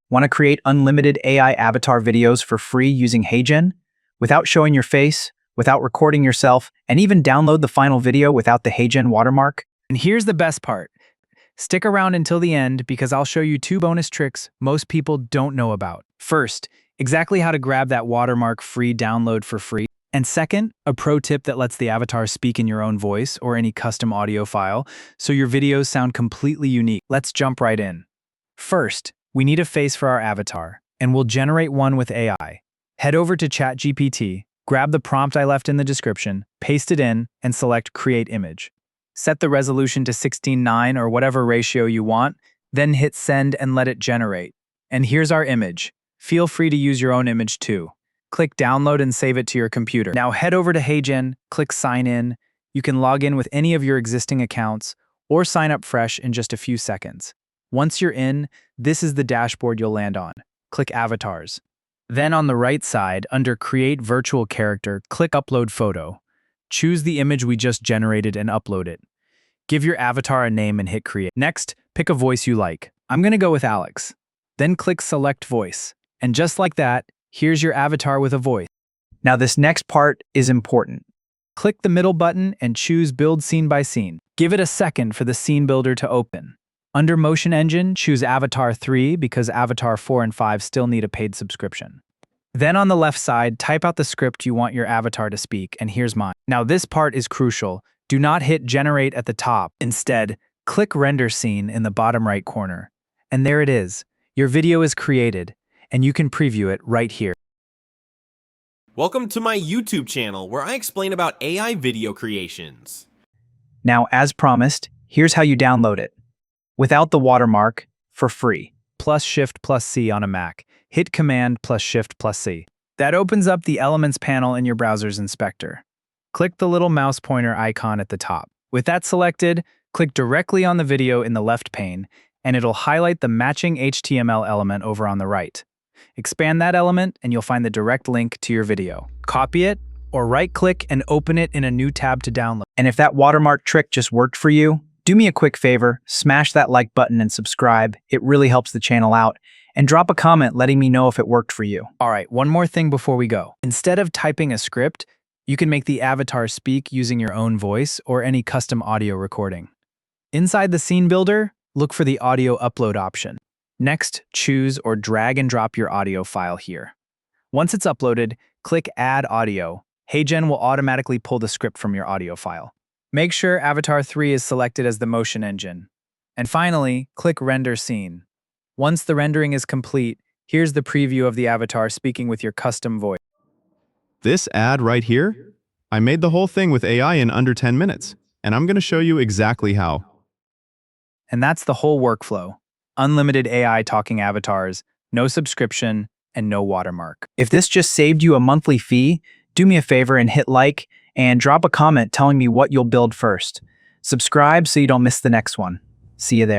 Want to create unlimited AI avatar videos for free using HeyGen? Without showing your face, without recording yourself, and even download the final video without the HeyGen watermark? And here's the best part. Stick around until the end because I'll show you 2 bonus tricks most people don't know about. First, exactly how to grab that watermark-free download for free. And second, a pro tip that lets the avatar speak in your own voice or any custom audio file, so your videos sound completely unique. Let's jump right in. First, we need a face for our avatar, and we'll generate one with AI. Head over to ChatGPT, grab the prompt I left in the description, paste it in, and select Create Image. Set the resolution to 16:9 or whatever ratio you want, then hit send and let it generate. And here's our image. Feel free to use your own image too. Click download and save it to your computer. Now head over to HeyGen, click sign in. You can log in with any of your existing accounts or sign up fresh in just a few seconds. Once you're in, this is the dashboard you'll land on. Click avatars. Then on the right side, under create virtual character, click upload photo. Choose the image we just generated and upload it. Give your avatar a name and hit create. Next, pick a voice you like. I'm gonna go with Alex. Then click select voice. And just like that, here's your avatar with a voice. Now this next part is important. Click the middle button and choose build scene by scene. Give it a second for the scene builder to open. Under Motion Engine, choose Avatar 3 because Avatar 4 and 5 still need a paid subscription. Then on the left side, type out the script you want your avatar to speak, and here's mine. Now this part is crucial. Do not hit generate at the top. Instead, click render scene in the bottom right corner. And there it is. Your video is created, and you can preview it right here. Welcome to my YouTube channel where I explain about AI video creations. Now, as promised, here's how you download it. Without the watermark, for free. Plus Shift plus C on a Mac. Hit Command plus Shift plus C. That opens up the Elements panel in your browser's inspector. Click the little mouse pointer icon at the top. With that selected, click directly on the video in the left pane, and it'll highlight the matching HTML element over on the right. Expand that element, and you'll find the direct link to your video. Copy it, or right-click and open it in a new tab to download. And if that watermark trick just worked for you, do me a quick favor, smash that like button and subscribe. It really helps the channel out. And drop a comment letting me know if it worked for you. All right, one more thing before we go. Instead of typing a script, you can make the avatar speak using your own voice or any custom audio recording. Inside the scene builder, look for the audio upload option. Next, choose or drag and drop your audio file here. Once it's uploaded, click Add Audio. HeyGen will automatically pull the script from your audio file. Make sure Avatar 3 is selected as the motion engine. And finally, click Render Scene. Once the rendering is complete, here's the preview of the avatar speaking with your custom voice. This ad right here, I made the whole thing with AI in under 10 minutes, and I'm going to show you exactly how. And that's the whole workflow. Unlimited AI talking avatars, no subscription, and no watermark. If this just saved you a monthly fee, do me a favor and hit like and drop a comment telling me what you'll build first. Subscribe so you don't miss the next one. See you there.